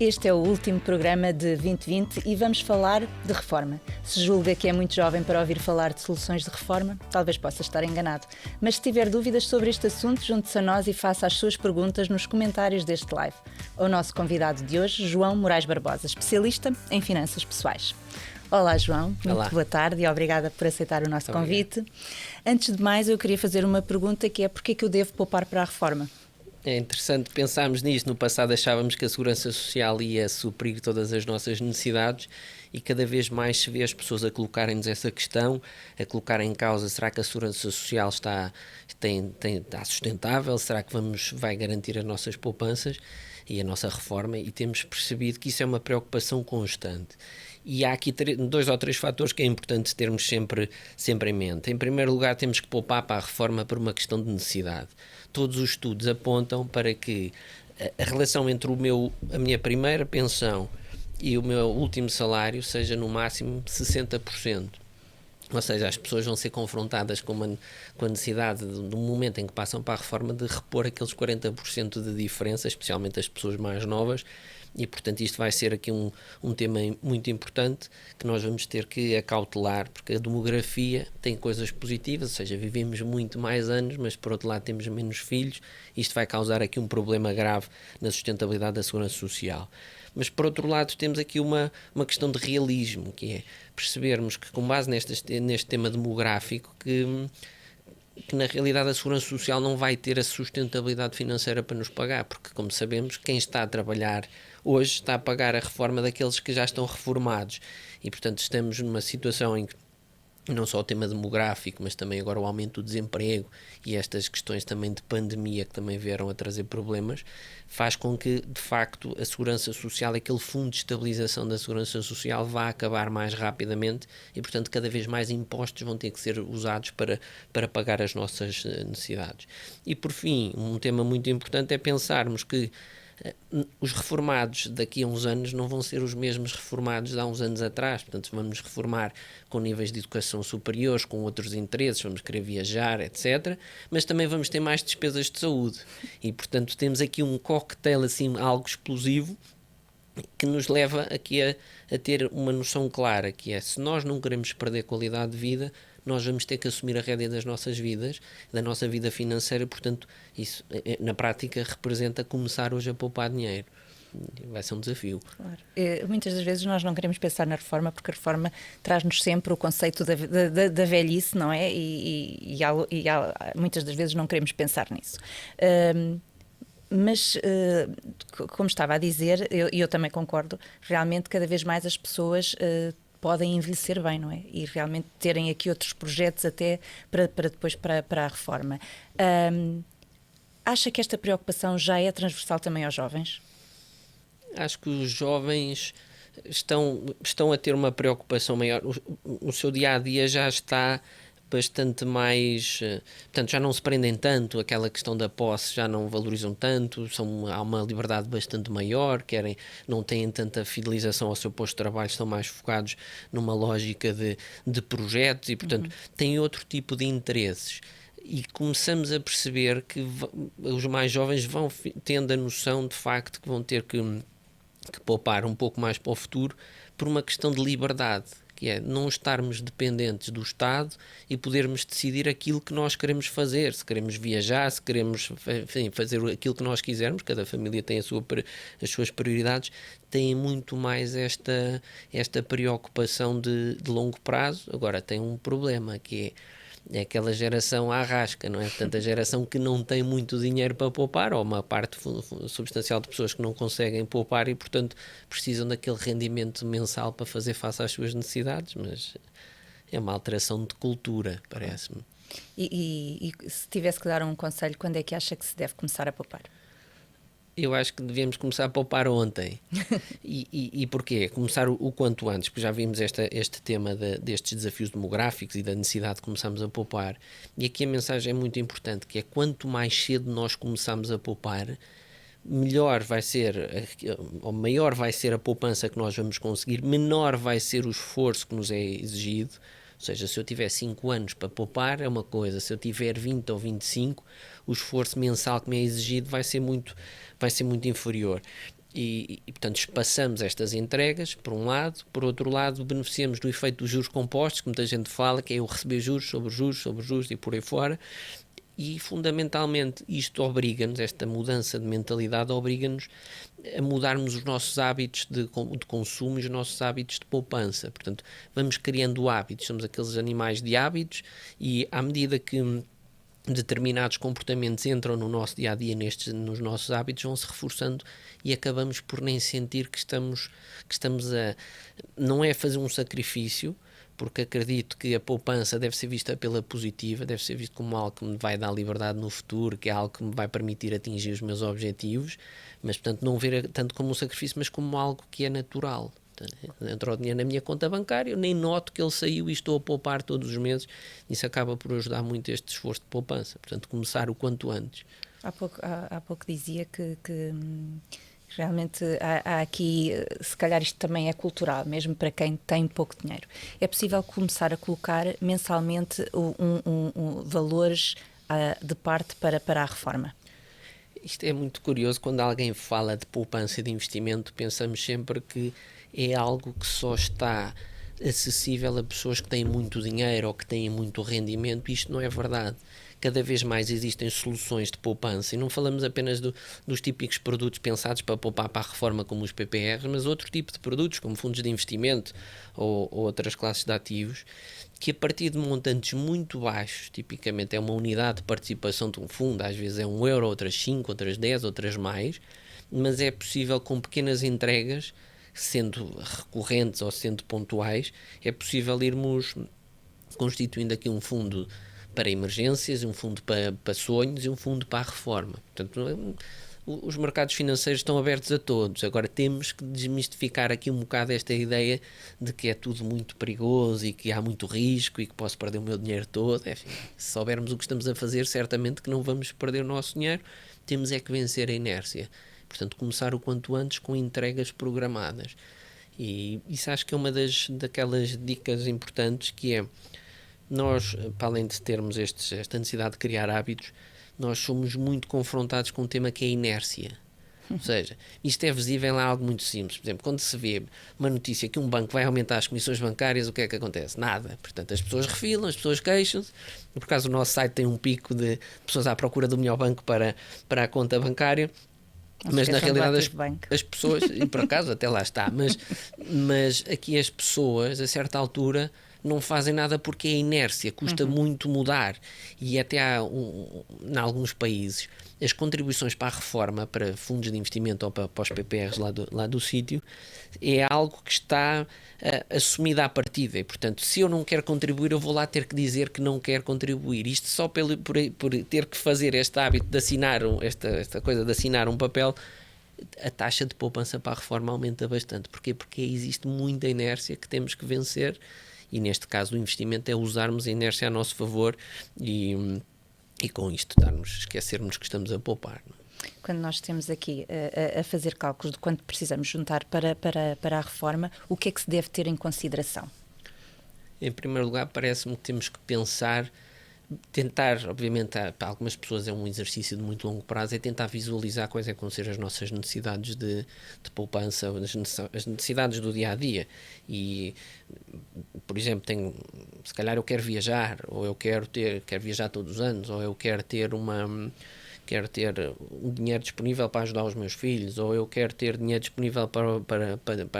Este é o último programa de 2020 e vamos falar de reforma. Se julga que é muito jovem para ouvir falar de soluções de reforma, talvez possa estar enganado. Mas se tiver dúvidas sobre este assunto, junte-se a nós e faça as suas perguntas nos comentários deste live. O nosso convidado de hoje, João Moraes Barbosa, especialista em finanças pessoais. Olá, João. Muito boa tarde e obrigada por aceitar o nosso convite. Antes de mais, eu queria fazer uma pergunta que é: porquê é que eu devo poupar para a reforma? É interessante pensarmos nisto. No passado achávamos que a Segurança Social ia suprir todas as nossas necessidades e cada vez mais se vê as pessoas a colocarem-nos essa questão, a colocar em causa: será que a Segurança Social está sustentável? Será que vai garantir as nossas poupanças e a nossa reforma? E temos percebido que isso é uma preocupação constante. E há aqui 2 ou 3 fatores que é importante termos sempre em mente. Em primeiro lugar, temos que poupar para a reforma por uma questão de necessidade. Todos os estudos apontam para que a relação entre a minha primeira pensão e o meu último salário seja no máximo 60%. Ou seja, as pessoas vão ser confrontadas com a necessidade do momento em que passam para a reforma de repor aqueles 40% de diferença, especialmente as pessoas mais novas. E, portanto, isto vai ser aqui um tema muito importante que nós vamos ter que acautelar, porque a demografia tem coisas positivas, ou seja, vivemos muito mais anos, mas por outro lado temos menos filhos. Isto vai causar aqui um problema grave na sustentabilidade da Segurança Social. Mas, por outro lado, temos aqui uma questão de realismo, que é percebermos que, com base neste tema demográfico, que na realidade a Segurança Social não vai ter a sustentabilidade financeira para nos pagar, porque, como sabemos, quem está a trabalhar hoje está a pagar a reforma daqueles que já estão reformados. E, portanto, estamos numa situação em que não só o tema demográfico, mas também agora o aumento do desemprego e estas questões também de pandemia que também vieram a trazer problemas, faz com que, de facto, a Segurança Social, aquele fundo de estabilização da Segurança Social, vá acabar mais rapidamente e, portanto, cada vez mais impostos vão ter que ser usados para pagar as nossas necessidades. E, por fim, um tema muito importante é pensarmos que os reformados daqui a uns anos não vão ser os mesmos reformados de há uns anos atrás. Portanto, vamos reformar com níveis de educação superiores, com outros interesses, vamos querer viajar, etc. Mas também vamos ter mais despesas de saúde. E, portanto, temos aqui um cocktail, assim, algo explosivo, que nos leva aqui a ter uma noção clara, que é: se nós não queremos perder qualidade de vida, nós vamos ter que assumir a rédea das nossas vidas, da nossa vida financeira. Portanto, isso na prática representa começar hoje a poupar dinheiro. Vai ser um desafio. Claro. Muitas das vezes nós não queremos pensar na reforma porque a reforma traz-nos sempre o conceito da velhice, não é? E muitas das vezes não queremos pensar nisso. Mas, como estava a dizer, eu também concordo, realmente cada vez mais as pessoas podem envelhecer bem, não é? E realmente terem aqui outros projetos até para depois para a reforma. Acha que esta preocupação já é transversal também aos jovens? Acho que os jovens estão a ter uma preocupação maior. O seu dia-a-dia já está bastante mais, portanto, já não se prendem tanto, aquela questão da posse já não valorizam tanto, há uma liberdade bastante maior, não têm tanta fidelização ao seu posto de trabalho, estão mais focados numa lógica de projetos e, portanto, têm outro tipo de interesses. E começamos a perceber que os mais jovens vão tendo a noção, de facto, que vão ter que poupar um pouco mais para o futuro por uma questão de liberdade, que é não estarmos dependentes do Estado e podermos decidir aquilo que nós queremos fazer, se queremos viajar, se queremos, enfim, fazer aquilo que nós quisermos. Cada família tem as suas prioridades, tem muito mais esta preocupação de longo prazo. Agora tem um problema, que é aquela geração à rasca, não é? Portanto, a geração que não tem muito dinheiro para poupar, ou uma parte substancial de pessoas que não conseguem poupar e, portanto, precisam daquele rendimento mensal para fazer face às suas necessidades, mas é uma alteração de cultura, parece-me. E se tivesse que dar um conselho, quando é que acha que se deve começar a poupar? Eu acho que devíamos começar a poupar ontem. E porquê? Começar o quanto antes, porque já vimos este tema destes desafios demográficos e da necessidade de começarmos a poupar. E aqui a mensagem é muito importante, que é: quanto mais cedo nós começarmos a poupar, melhor vai ser, ou maior vai ser a poupança que nós vamos conseguir, menor vai ser o esforço que nos é exigido. Ou seja, se eu tiver 5 anos para poupar é uma coisa, se eu tiver 20 ou 25, o esforço mensal que me é exigido vai ser muito inferior. portanto, espaçamos estas entregas, por um lado. Por outro lado, beneficiamos do efeito dos juros compostos, que muita gente fala, que é o receber juros sobre juros, sobre juros e por aí fora. E, fundamentalmente, isto obriga-nos, esta mudança de mentalidade obriga-nos a mudarmos os nossos hábitos de consumo e os nossos hábitos de poupança. Portanto, vamos criando hábitos, somos aqueles animais de hábitos, e à medida que determinados comportamentos entram no nosso dia-a-dia, nos nossos hábitos, vão-se reforçando e acabamos por nem sentir que estamos a... Não é fazer um sacrifício, porque acredito que a poupança deve ser vista pela positiva, deve ser visto como algo que me vai dar liberdade no futuro, que é algo que me vai permitir atingir os meus objetivos, mas, portanto, não ver tanto como um sacrifício, mas como algo que é natural. Entra o dinheiro na minha conta bancária, eu nem noto que ele saiu e estou a poupar todos os meses. Isso acaba por ajudar muito este esforço de poupança. Portanto, começar o quanto antes. Há pouco dizia que realmente há aqui, se calhar isto também é cultural, mesmo para quem tem pouco dinheiro. É possível começar a colocar mensalmente valores de parte para a reforma? Isto é muito curioso. Quando alguém fala de poupança e de investimento, pensamos sempre que é algo que só está acessível a pessoas que têm muito dinheiro ou que têm muito rendimento. Isto não é verdade. Cada vez mais existem soluções de poupança, e não falamos apenas dos típicos produtos pensados para poupar para a reforma, como os PPRs, mas outro tipo de produtos, como fundos de investimento ou outras classes de ativos, que a partir de montantes muito baixos, tipicamente é uma unidade de participação de um fundo, às vezes é 1 euro, outras 5, outras 10, outras mais, mas é possível, com pequenas entregas, sendo recorrentes ou sendo pontuais, é possível irmos constituindo aqui um fundo para emergências, um fundo para sonhos e um fundo para a reforma. Portanto, os mercados financeiros estão abertos a todos. Agora temos que desmistificar aqui um bocado esta ideia de que é tudo muito perigoso e que há muito risco e que posso perder o meu dinheiro todo. Enfim, se soubermos o que estamos a fazer, certamente que não vamos perder o nosso dinheiro. Temos é que vencer a inércia. Portanto, começar o quanto antes com entregas programadas. E isso acho que é uma daquelas dicas importantes, que é: nós, para além de termos esta necessidade de criar hábitos, nós somos muito confrontados com um tema que é a inércia. Ou seja, isto é visível em algo muito simples. Por exemplo, quando se vê uma notícia que um banco vai aumentar as comissões bancárias, o que é que acontece? Nada. Portanto, as pessoas refilam, as pessoas queixam-se. Por acaso, o nosso site tem um pico de pessoas à procura do melhor banco para a conta bancária. Mas na realidade as pessoas, e por acaso até lá está, mas aqui as pessoas, a certa altura, não fazem nada porque é inércia, custa muito mudar. E até em alguns países, as contribuições para a reforma, para fundos de investimento ou para os PPRs lá do sítio, é algo que está assumido à partida. E, portanto, se eu não quero contribuir, eu vou lá ter que dizer que não quero contribuir. Isto só por ter que fazer este hábito de assinar, esta coisa de assinar um papel, a taxa de poupança para a reforma aumenta bastante. Porquê? Porque existe muita inércia que temos que vencer. E neste caso o investimento é usarmos a inércia a nosso favor e com isto esquecermos que estamos a poupar. Quando nós temos aqui a fazer cálculos de quanto precisamos juntar para a reforma, o que é que se deve ter em consideração? Em primeiro lugar, parece-me que temos que tentar, obviamente, para algumas pessoas é um exercício de muito longo prazo, é tentar visualizar quais é que vão ser as nossas necessidades de poupança, as necessidades do dia-a-dia. E, por exemplo, se calhar eu quero viajar, ou eu quero viajar todos os anos, ou eu quero ter um dinheiro disponível para ajudar os meus filhos, ou eu quero ter dinheiro disponível para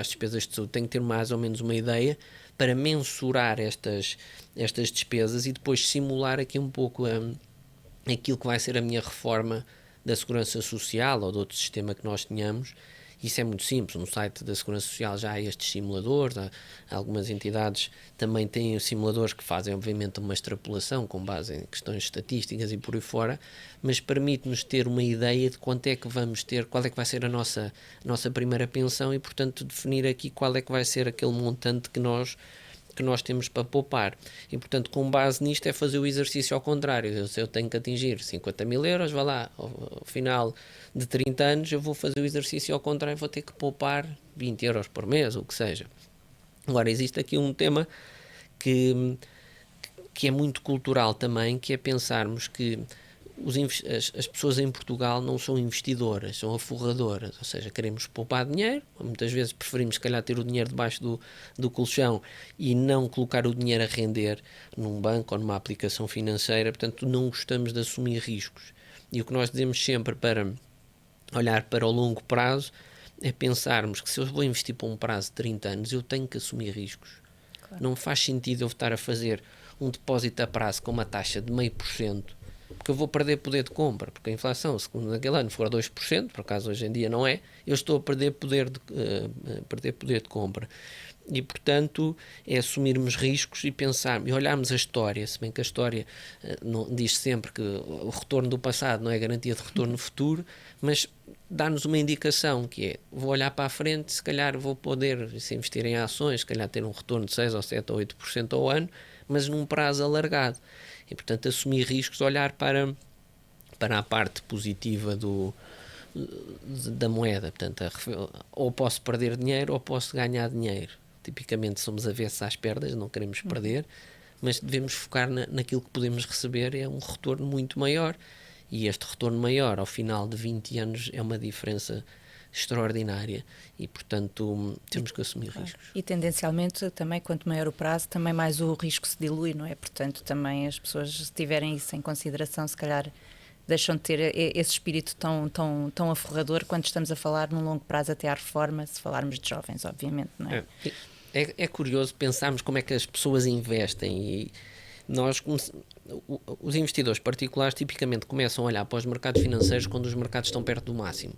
as despesas de saúde. Tenho que ter mais ou menos uma ideia para mensurar estas despesas e depois simular aqui um pouco aquilo que vai ser a minha reforma da Segurança Social ou de outro sistema que nós tenhamos. Isso é muito simples. No site da Segurança Social já há estes simuladores. Algumas entidades também têm simuladores que fazem, obviamente, uma extrapolação com base em questões estatísticas e por aí fora, mas permite-nos ter uma ideia de quanto é que vamos ter, qual é que vai ser a nossa primeira pensão e, portanto, definir aqui qual é que vai ser aquele montante que nós temos para poupar. E, portanto, com base nisto é fazer o exercício ao contrário. Se eu tenho que atingir 50 mil euros, vá lá, ao final de 30 anos eu vou fazer o exercício ao contrário, vou ter que poupar 20 euros por mês, ou o que seja. Agora, existe aqui um tema que é muito cultural também, que é pensarmos que as pessoas em Portugal não são investidoras, são aforradoras, ou seja, queremos poupar dinheiro, muitas vezes preferimos se calhar ter o dinheiro debaixo do colchão e não colocar o dinheiro a render num banco ou numa aplicação financeira, portanto não gostamos de assumir riscos. E o que nós dizemos sempre para olhar para o longo prazo é pensarmos que se eu vou investir para um prazo de 30 anos, eu tenho que assumir riscos. Claro. Não faz sentido eu estar a fazer um depósito a prazo com uma taxa de 0,5%, porque eu vou perder poder de compra, porque a inflação, se naquele ano for 2%, por acaso hoje em dia não é, eu estou a perder poder de compra. E, portanto, é assumirmos riscos e pensar, e olharmos a história, se bem que a história não, diz sempre que o retorno do passado não é garantia de retorno no futuro, mas dá-nos uma indicação que é, vou olhar para a frente, se calhar vou poder, se investir em ações, se calhar ter um retorno de 6 ou 7 ou 8% ao ano, mas num prazo alargado. E, portanto, assumir riscos, olhar para a parte positiva da moeda. Portanto, ou posso perder dinheiro ou posso ganhar dinheiro. Tipicamente somos avessos às perdas, não queremos perder, mas devemos focar naquilo que podemos receber, é um retorno muito maior. E este retorno maior, ao final de 20 anos, é uma diferença extraordinária e, portanto, temos que assumir riscos. E, tendencialmente, também, quanto maior o prazo, também mais o risco se dilui, não é? Portanto, também as pessoas, se tiverem isso em consideração, se calhar deixam de ter esse espírito tão aforrador quando estamos a falar num longo prazo até à reforma, se falarmos de jovens, obviamente, não é? É curioso pensarmos como é que as pessoas investem e nós, os investidores particulares tipicamente começam a olhar para os mercados financeiros quando os mercados estão perto do máximo.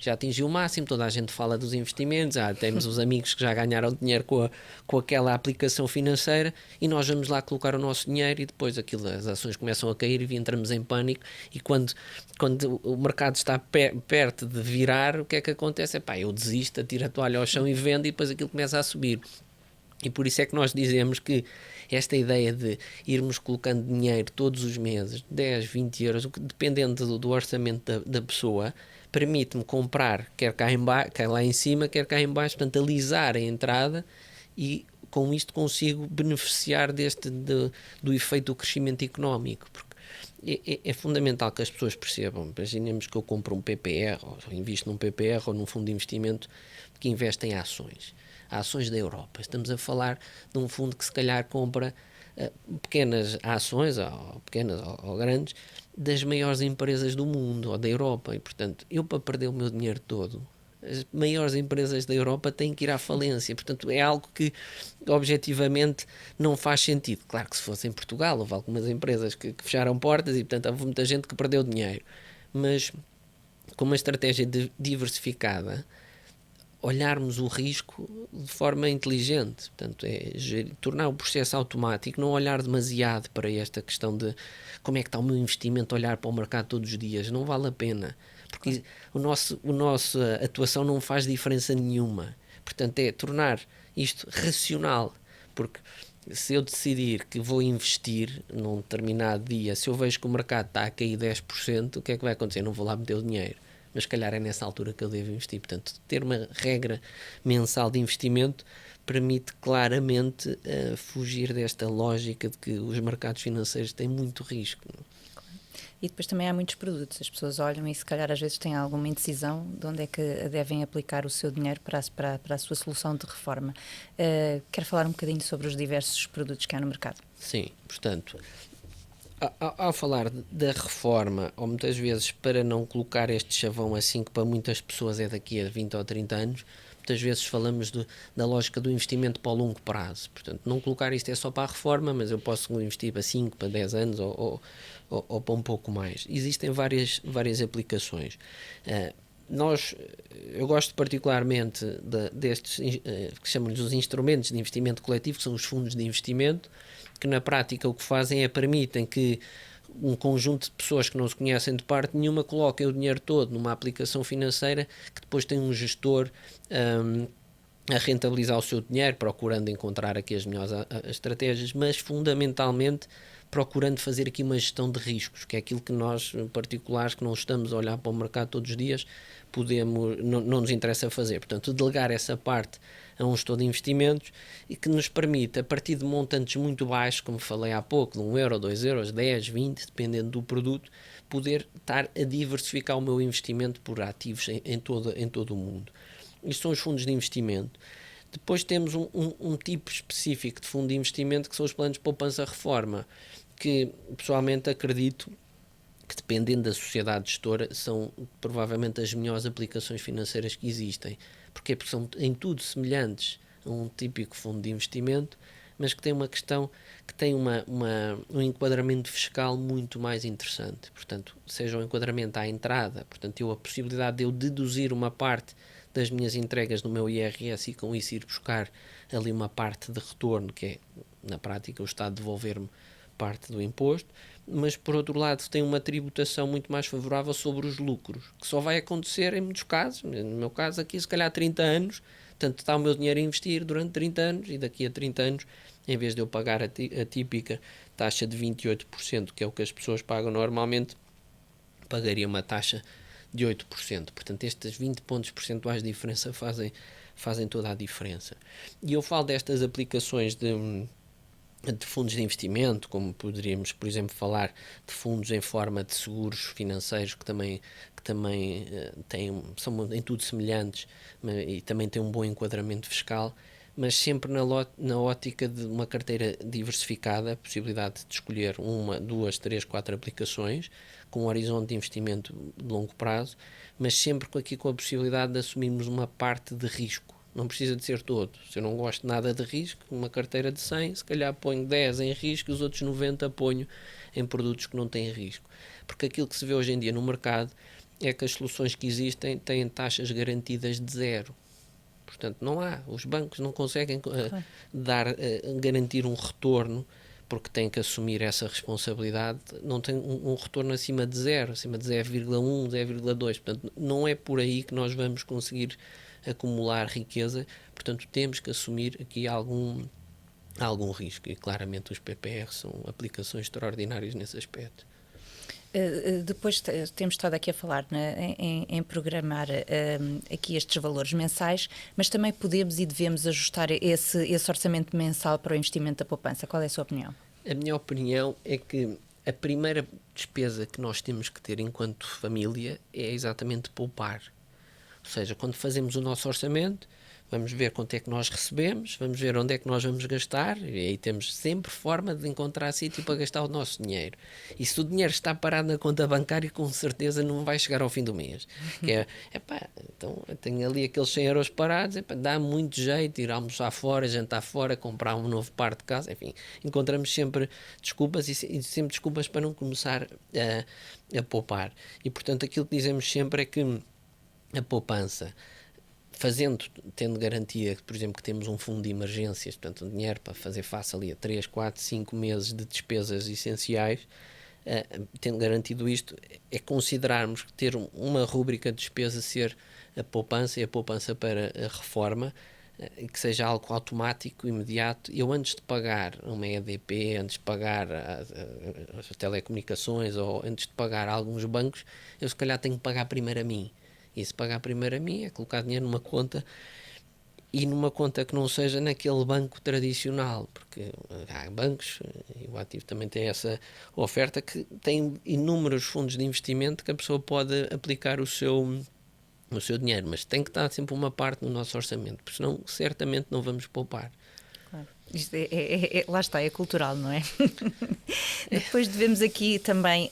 Já atingiu o máximo, toda a gente fala dos investimentos, temos os amigos que já ganharam dinheiro com aquela aplicação financeira e nós vamos lá colocar o nosso dinheiro e depois as ações começam a cair e entramos em pânico e quando o mercado está perto de virar, o que é que acontece? Eu desisto, atiro a toalha ao chão e vendo e depois aquilo começa a subir. E por isso é que nós dizemos que esta ideia de irmos colocando dinheiro todos os meses, 10, 20 euros, dependendo do orçamento da pessoa, permite-me comprar, quer lá em cima, quer cá em baixo, portanto, alisar a entrada e com isto consigo beneficiar do efeito do crescimento económico, porque é fundamental que as pessoas percebam. Imaginemos que eu compro um PPR, ou invisto num PPR ou num fundo de investimento que investe em ações da Europa. Estamos a falar de um fundo que se calhar compra pequenas ações, ou pequenas ou grandes, das maiores empresas do mundo ou da Europa e, portanto, eu para perder o meu dinheiro todo, as maiores empresas da Europa têm que ir à falência, portanto é algo que objetivamente não faz sentido. Claro que se fosse em Portugal houve algumas empresas que fecharam portas e, portanto, houve muita gente que perdeu dinheiro, mas com uma estratégia diversificada, olharmos o risco de forma inteligente, portanto, tornar o processo automático, não olhar demasiado para esta questão de como é que está o meu investimento, olhar para o mercado todos os dias, não vale a pena, porque a nossa atuação não faz diferença nenhuma, portanto, é tornar isto racional, porque se eu decidir que vou investir num determinado dia, se eu vejo que o mercado está a cair 10%, o que é que vai acontecer? Não vou lá meter o dinheiro. Mas se calhar é nessa altura que eu devo investir. Portanto, ter uma regra mensal de investimento permite claramente fugir desta lógica de que os mercados financeiros têm muito risco. E depois também há muitos produtos. As pessoas olham e se calhar às vezes têm alguma indecisão de onde é que devem aplicar o seu dinheiro para a sua solução de reforma. Quero falar um bocadinho sobre os diversos produtos que há no mercado. Sim, portanto, ao falar da reforma, ou muitas vezes para não colocar este chavão assim que para muitas pessoas é daqui a 20 ou 30 anos, muitas vezes falamos da lógica do investimento para o longo prazo. Portanto, não colocar isto é só para a reforma, mas eu posso investir para 5, para 10 anos ou para um pouco mais. Existem várias aplicações. Eu gosto particularmente destes que chamamos os instrumentos de investimento coletivo, que são os fundos de investimento, que na prática o que fazem é permitem que um conjunto de pessoas que não se conhecem de parte nenhuma coloquem o dinheiro todo numa aplicação financeira que depois tem um gestor a rentabilizar o seu dinheiro, procurando encontrar aqui as melhores estratégias, mas fundamentalmente procurando fazer aqui uma gestão de riscos, que é aquilo que nós, particulares, que não estamos a olhar para o mercado todos os dias, não nos interessa fazer. Portanto, delegar essa parte a um gestor de investimentos e que nos permite, a partir de montantes muito baixos, como falei há pouco, de 1 euro, 2 euros, 10, 20, dependendo do produto, poder estar a diversificar o meu investimento por ativos em todo o mundo. Isto são os fundos de investimento. Depois temos um tipo específico de fundo de investimento, que são os planos de poupança-reforma, que pessoalmente acredito que, dependendo da sociedade gestora, são provavelmente as melhores aplicações financeiras que existem. Porquê? Porque são em tudo semelhantes a um típico fundo de investimento, mas que tem uma questão, que tem um enquadramento fiscal muito mais interessante. Portanto, seja um enquadramento à entrada, portanto, eu a possibilidade de eu deduzir uma parte das minhas entregas no meu IRS e com isso ir buscar ali uma parte de retorno, que é, na prática, o Estado devolver-me parte do imposto, mas por outro lado tem uma tributação muito mais favorável sobre os lucros, que só vai acontecer em muitos casos, no meu caso aqui se calhar 30 anos, portanto está o meu dinheiro a investir durante 30 anos e daqui a 30 anos, em vez de eu pagar a típica taxa de 28%, que é o que as pessoas pagam normalmente, pagaria uma taxa de 8%. Portanto, estes 20 pontos percentuais de diferença fazem toda a diferença. E eu falo destas aplicações de fundos de investimento, como poderíamos, por exemplo, falar de fundos em forma de seguros financeiros que também são em tudo semelhantes e também têm um bom enquadramento fiscal, mas sempre na ótica de uma carteira diversificada, a possibilidade de escolher 1, 2, 3, 4 aplicações, com um horizonte de investimento de longo prazo, mas sempre com a possibilidade de assumirmos uma parte de risco. Não precisa de ser todo. Se eu não gosto nada de risco, uma carteira de 100, se calhar ponho 10 em risco e os outros 90 ponho em produtos que não têm risco. Porque aquilo que se vê hoje em dia no mercado é que as soluções que existem têm taxas garantidas de 0. Portanto, não há. Os bancos não conseguem garantir um retorno, porque têm que assumir essa responsabilidade. Não tem um retorno acima de 0, acima de 0,1, 0,2. Portanto, não é por aí que nós vamos conseguir acumular riqueza. Portanto, temos que assumir aqui algum risco. E claramente os PPR são aplicações extraordinárias nesse aspecto. Depois temos estado aqui a falar em programar aqui estes valores mensais, mas também podemos e devemos ajustar esse orçamento mensal para o investimento da poupança. Qual é a sua opinião? A minha opinião é que a primeira despesa que nós temos que ter enquanto família é exatamente poupar. Ou seja, quando fazemos o nosso orçamento, vamos ver quanto é que nós recebemos, vamos ver onde é que nós vamos gastar, e aí temos sempre forma de encontrar sítio para gastar o nosso dinheiro. E se o dinheiro está parado na conta bancária, com certeza não vai chegar ao fim do mês. Que então eu tenho ali aqueles 100 euros parados, dá muito jeito ir almoçar fora, jantar fora, comprar um novo par de casa, enfim, encontramos sempre desculpas e sempre desculpas para não começar a poupar. E portanto aquilo que dizemos sempre é que a poupança, tendo garantia, por exemplo, que temos um fundo de emergências, portanto um dinheiro para fazer face ali a 3, 4, 5 meses de despesas essenciais, tendo garantido isto, é considerarmos que ter uma rúbrica de despesa ser a poupança e a poupança para a reforma, e que seja algo automático, imediato. Eu, antes de pagar uma EDP, antes de pagar as telecomunicações ou antes de pagar alguns bancos, eu se calhar tenho que pagar primeiro a mim. E se pagar primeiro a mim é colocar dinheiro numa conta, e numa conta que não seja naquele banco tradicional, porque há bancos, e o Ativo também tem essa oferta, que tem inúmeros fundos de investimento que a pessoa pode aplicar o seu dinheiro, mas tem que estar sempre uma parte no nosso orçamento, porque senão certamente não vamos poupar. Claro. Isto lá está, é cultural, não é? Depois devemos aqui também...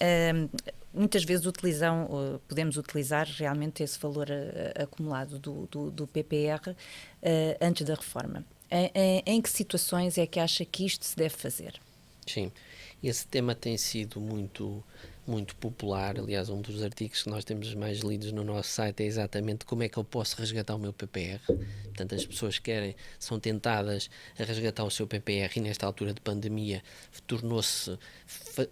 muitas vezes podemos utilizar realmente esse valor acumulado do PPR antes da reforma. Em que situações é que acha que isto se deve fazer? Sim, esse tema tem sido muito popular. Aliás, um dos artigos que nós temos mais lidos no nosso site é exatamente como é que eu posso resgatar o meu PPR. Portanto, as pessoas são tentadas a resgatar o seu PPR, e nesta altura de pandemia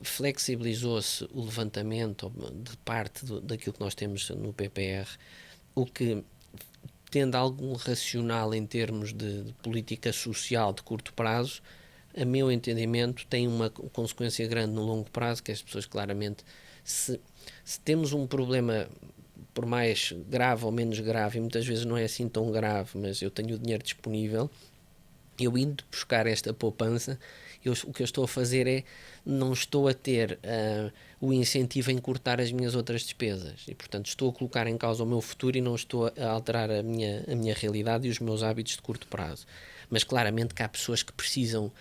flexibilizou-se o levantamento de parte daquilo que nós temos no PPR, o que, tendo algum racional em termos de política social de curto prazo, a meu entendimento, tem uma consequência grande no longo prazo, que as pessoas claramente, se temos um problema, por mais grave ou menos grave, e muitas vezes não é assim tão grave, mas eu tenho o dinheiro disponível, eu indo buscar esta poupança, o que eu estou a fazer é, não estou a ter o incentivo a encurtar as minhas outras despesas e, portanto, estou a colocar em causa o meu futuro e não estou a alterar a minha realidade e os meus hábitos de curto prazo. Mas claramente que há pessoas que precisam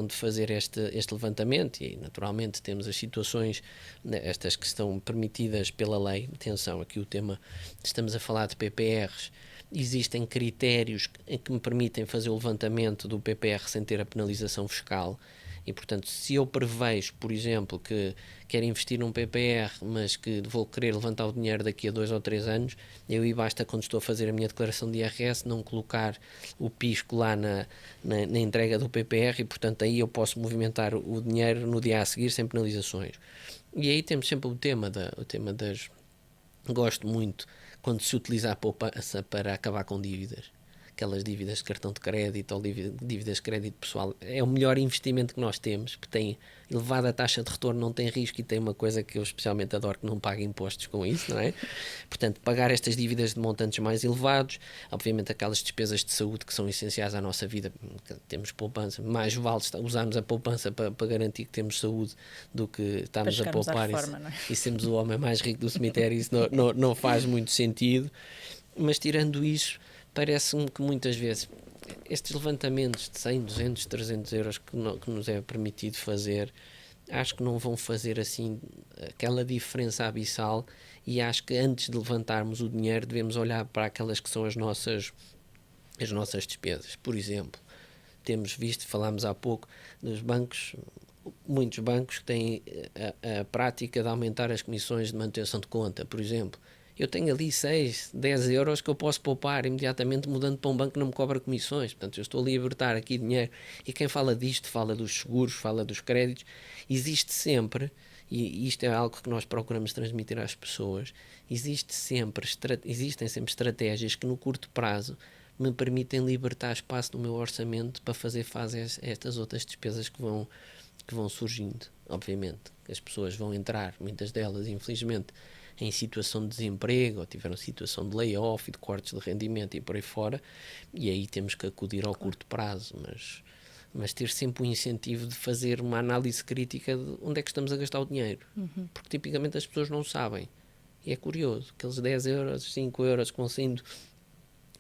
de fazer este levantamento e naturalmente temos as situações, estas que estão permitidas pela lei. Atenção, aqui o tema, estamos a falar de PPRs, existem critérios que me permitem fazer o levantamento do PPR sem ter a penalização fiscal e, portanto, se eu prevejo, por exemplo, que quero investir num PPR, mas que vou querer levantar o dinheiro daqui a 2 ou 3 anos, eu basta, quando estou a fazer a minha declaração de IRS, não colocar o pisco lá na entrega do PPR e, portanto, aí eu posso movimentar o dinheiro no dia a seguir sem penalizações. E aí temos sempre o tema das... Gosto muito quando se utiliza a poupança para acabar com dívidas, aquelas dívidas de cartão de crédito ou dívidas de crédito pessoal. É o melhor investimento que nós temos, porque tem elevada taxa de retorno, não tem risco e tem uma coisa que eu especialmente adoro, que não paga impostos com isso, não é? Portanto, pagar estas dívidas de montantes mais elevados, obviamente aquelas despesas de saúde que são essenciais à nossa vida, temos poupança, mais vale usarmos a poupança para garantir que temos saúde do que estamos a poupar e sermos o homem mais rico do cemitério. Isso não faz muito sentido, mas tirando isso, parece-me que muitas vezes estes levantamentos de 100, 200, 300 euros que nos é permitido fazer, acho que não vão fazer assim aquela diferença abissal, e acho que antes de levantarmos o dinheiro devemos olhar para aquelas que são as nossas despesas. Por exemplo, temos visto, falámos há pouco, dos bancos, muitos bancos que têm a prática de aumentar as comissões de manutenção de conta, por exemplo. Eu tenho ali 6, 10 euros que eu posso poupar imediatamente mudando para um banco que não me cobra comissões. Portanto, eu estou a libertar aqui dinheiro. E quem fala disto, fala dos seguros, fala dos créditos. Existe sempre, e isto é algo que nós procuramos transmitir às pessoas, existem sempre estratégias que no curto prazo me permitem libertar espaço no meu orçamento para fazer face a estas outras despesas que vão surgindo. Obviamente, as pessoas vão entrar, muitas delas, infelizmente, em situação de desemprego, ou tiveram situação de layoff e de cortes de rendimento e por aí fora, e aí temos que acudir ao curto prazo, mas ter sempre o incentivo de fazer uma análise crítica de onde é que estamos a gastar o dinheiro, porque tipicamente as pessoas não sabem, e é curioso, aqueles 10 euros, 5 euros que vão saindo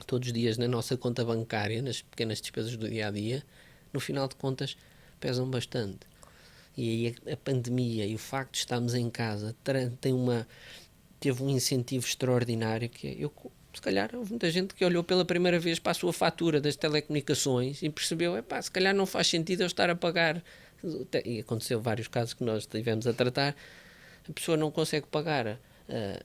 todos os dias na nossa conta bancária, nas pequenas despesas do dia-a-dia, no final de contas pesam bastante. E aí a pandemia e o facto de estarmos em casa teve um incentivo extraordinário, que se calhar houve muita gente que olhou pela primeira vez para a sua fatura das telecomunicações e percebeu, se calhar não faz sentido eu estar a pagar, e aconteceu vários casos que nós estivemos a tratar, a pessoa não consegue pagar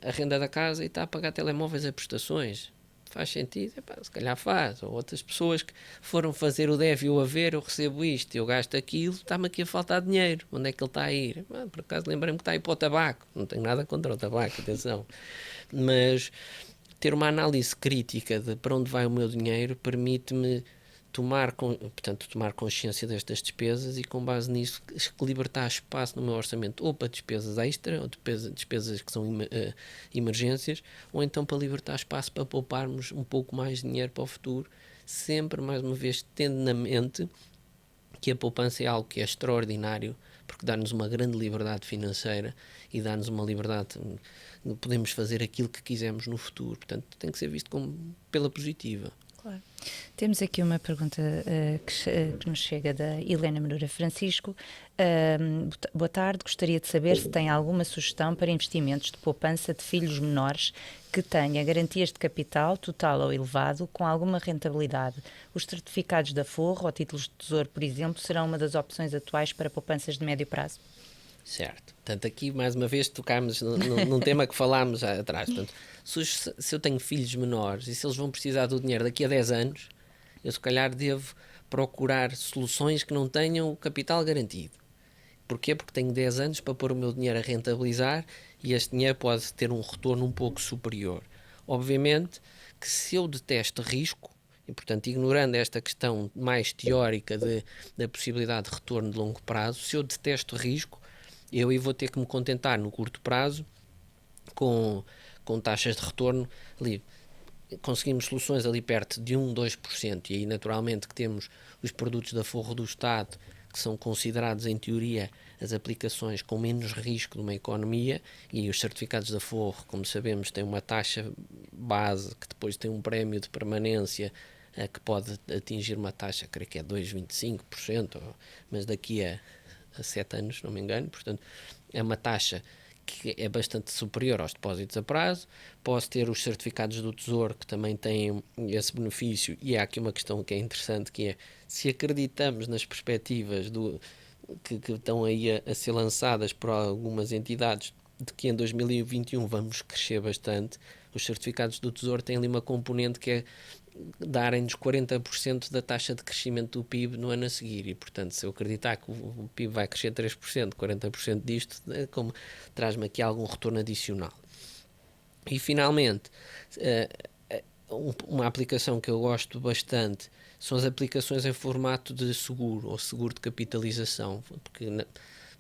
a renda da casa e está a pagar telemóveis a prestações. Faz sentido? Se calhar faz. Ou outras pessoas que foram fazer o deve e o haver, eu recebo isto, eu gasto aquilo, está-me aqui a faltar dinheiro. Onde é que ele está a ir? Por acaso lembrei-me que está a ir para o tabaco. Não tenho nada contra o tabaco, atenção. Mas ter uma análise crítica de para onde vai o meu dinheiro permite-me tomar consciência destas despesas e, com base nisso, libertar espaço no meu orçamento ou para despesas extra, ou despesas que são emergências, ou então para libertar espaço para pouparmos um pouco mais de dinheiro para o futuro, sempre, mais uma vez, tendo na mente que a poupança é algo que é extraordinário, porque dá-nos uma grande liberdade financeira e dá-nos uma liberdade, podemos fazer aquilo que quisermos no futuro. Portanto, tem que ser visto pela positiva. Claro. Temos aqui uma pergunta que nos chega da Helena Moura Francisco. Boa tarde, gostaria de saber se tem alguma sugestão para investimentos de poupança de filhos menores que tenha garantias de capital total ou elevado com alguma rentabilidade. Os certificados de aforro ou títulos de tesouro, por exemplo, serão uma das opções atuais para poupanças de médio prazo? Certo. Portanto, aqui, mais uma vez, tocámos num tema que falámos atrás. Portanto, se eu tenho filhos menores e se eles vão precisar do dinheiro daqui a 10 anos, eu se calhar devo procurar soluções que não tenham o capital garantido. Porquê? Porque tenho 10 anos para pôr o meu dinheiro a rentabilizar e este dinheiro pode ter um retorno um pouco superior. Obviamente que se eu detesto risco, E, portanto, ignorando esta questão mais teórica da possibilidade de retorno de longo prazo, se eu detesto risco, eu vou ter que me contentar no curto prazo com taxas de retorno ali. Conseguimos soluções ali perto de 1, 2%, e aí naturalmente que temos os produtos de aforro do Estado, que são considerados em teoria as aplicações com menos risco de uma economia, e os certificados de aforro, como sabemos, têm uma taxa base que depois tem um prémio de permanência que pode atingir uma taxa, creio que é 2,25%, mas daqui a 7 anos, se não me engano, portanto é uma taxa que é bastante superior aos depósitos a prazo. Posso ter os certificados do Tesouro, que também têm esse benefício, e há aqui uma questão que é interessante, que é, se acreditamos nas perspectivas que estão aí a ser lançadas por algumas entidades, de que em 2021 vamos crescer bastante, os certificados do Tesouro têm ali uma componente que é darem-nos 40% da taxa de crescimento do PIB no ano a seguir, e portanto, se eu acreditar que o PIB vai crescer 3%, 40% disto, traz-me aqui algum retorno adicional. E finalmente, uma aplicação que eu gosto bastante são as aplicações em formato de seguro, ou seguro de capitalização, porque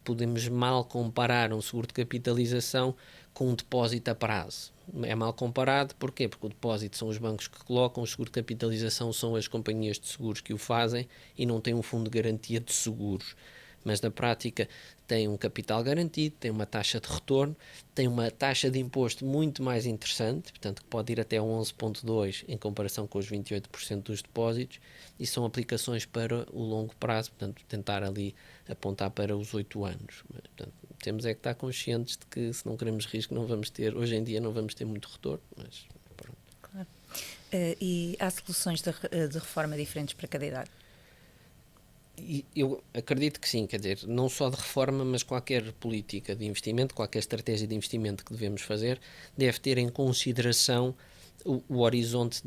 podemos mal comparar um seguro de capitalização com um depósito a prazo. É mal comparado, porquê? Porque o depósito são os bancos que colocam, o seguro de capitalização são as companhias de seguros que o fazem, e não tem um fundo de garantia de seguros. Mas na prática tem um capital garantido, tem uma taxa de retorno, tem uma taxa de imposto muito mais interessante, portanto que pode ir até 11,2% em comparação com os 28% dos depósitos, e são aplicações para o longo prazo, portanto tentar ali apontar para os 8 anos. Portanto, temos é que estar conscientes de que, se não queremos risco, não vamos ter, hoje em dia não vamos ter muito retorno, mas pronto. Claro. E há soluções de reforma diferentes para cada idade? E eu acredito que sim, quer dizer, não só de reforma, mas qualquer política de investimento, qualquer estratégia de investimento que devemos fazer, deve ter em consideração o horizonte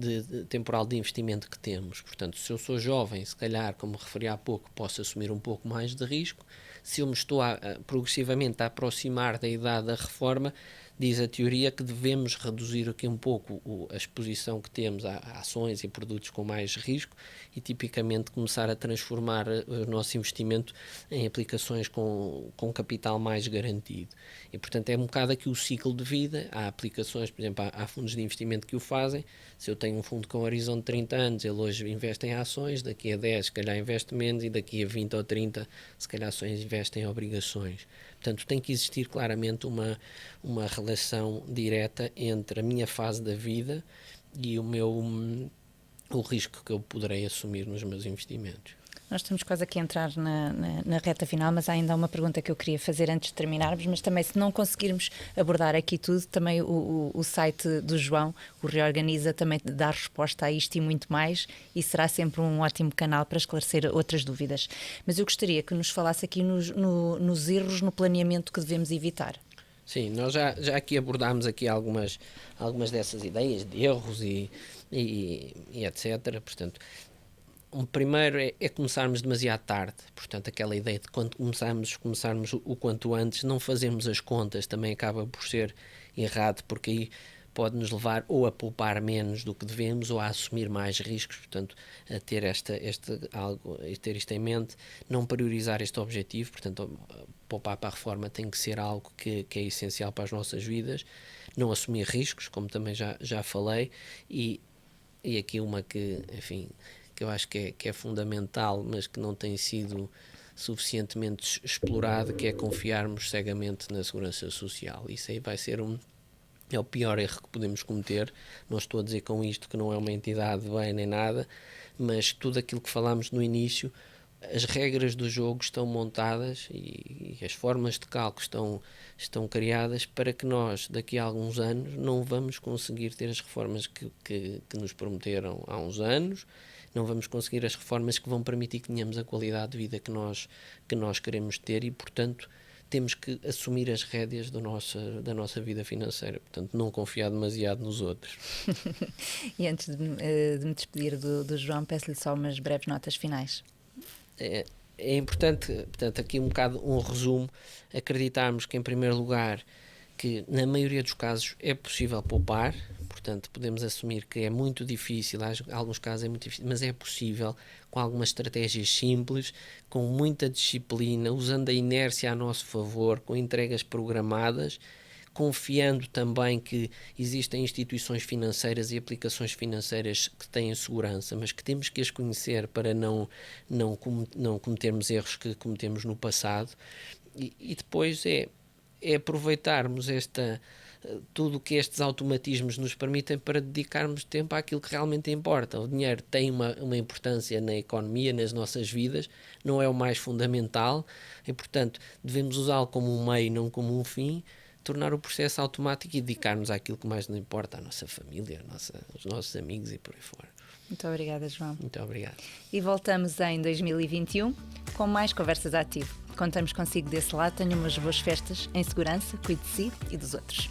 temporal de investimento que temos. Portanto, se eu sou jovem, se calhar, como referi há pouco, posso assumir um pouco mais de risco. Se eu me estou progressivamente a aproximar da idade da reforma, diz a teoria que devemos reduzir aqui um pouco a exposição que temos a ações e produtos com mais risco, e tipicamente começar a transformar o nosso investimento em aplicações com capital mais garantido. E portanto é um bocado aqui o ciclo de vida. Há aplicações, por exemplo, há fundos de investimento que o fazem. Se eu tenho um fundo com horizonte de 30 anos, ele hoje investe em ações, daqui a 10 se calhar investe menos, e daqui a 20 ou 30 se calhar ações investem em obrigações. Portanto, tem que existir claramente uma relação direta entre a minha fase da vida e o risco que eu poderei assumir nos meus investimentos. Nós estamos quase aqui a entrar na reta final, mas há ainda uma pergunta que eu queria fazer antes de terminarmos, mas também, se não conseguirmos abordar aqui tudo, também o site do João, o Reorganiza, também dá resposta a isto e muito mais, e será sempre um ótimo canal para esclarecer outras dúvidas. Mas eu gostaria que nos falasse aqui nos erros no planeamento que devemos evitar. Sim, nós já aqui abordámos aqui algumas dessas ideias de erros e etc. Portanto, o primeiro é começarmos demasiado tarde. Portanto, aquela ideia de quando começarmos o quanto antes, não fazemos as contas, também acaba por ser errado, porque aí pode-nos levar ou a poupar menos do que devemos ou a assumir mais riscos. Portanto, a ter ter isto em mente, não priorizar este objetivo. Portanto, poupar para a reforma tem que ser algo que é essencial para as nossas vidas. Não assumir riscos, como também já falei, e aqui uma que, enfim, que eu acho que é fundamental, mas que não tem sido suficientemente explorado, que é confiarmos cegamente na segurança social. Isso aí vai ser é o pior erro que podemos cometer. Não estou a dizer com isto que não é uma entidade bem nem nada, mas tudo aquilo que falámos no início, as regras do jogo estão montadas e as formas de cálculo estão criadas para que nós, daqui a alguns anos, não vamos conseguir ter as reformas que nos prometeram há uns anos, não vamos conseguir as reformas que vão permitir que tenhamos a qualidade de vida que nós queremos ter, e, portanto, temos que assumir as rédeas da nossa vida financeira. Portanto, não confiar demasiado nos outros. E antes de me despedir do João, peço-lhe só umas breves notas finais. É importante, portanto, aqui um bocado um resumo, acreditarmos que, em primeiro lugar, que na maioria dos casos é possível poupar. Portanto, portanto, podemos assumir que é muito difícil, em alguns casos é muito difícil, mas é possível com algumas estratégias simples, com muita disciplina, usando a inércia a nosso favor, com entregas programadas, confiando também que existem instituições financeiras e aplicações financeiras que têm segurança, mas que temos que as conhecer para não cometermos erros que cometemos no passado. E depois é aproveitarmos tudo o que estes automatismos nos permitem para dedicarmos tempo àquilo que realmente importa. O dinheiro tem uma importância na economia, nas nossas vidas, não é o mais fundamental e, portanto, devemos usá-lo como um meio, não como um fim, tornar o processo automático e dedicar-nos àquilo que mais nos importa, à nossa família, aos nossos amigos e por aí fora. Muito obrigada, João. Muito obrigado. E voltamos em 2021 com mais Conversas Ativo. Contamos consigo desse lado. Tenha umas boas festas em segurança, cuide de si e dos outros.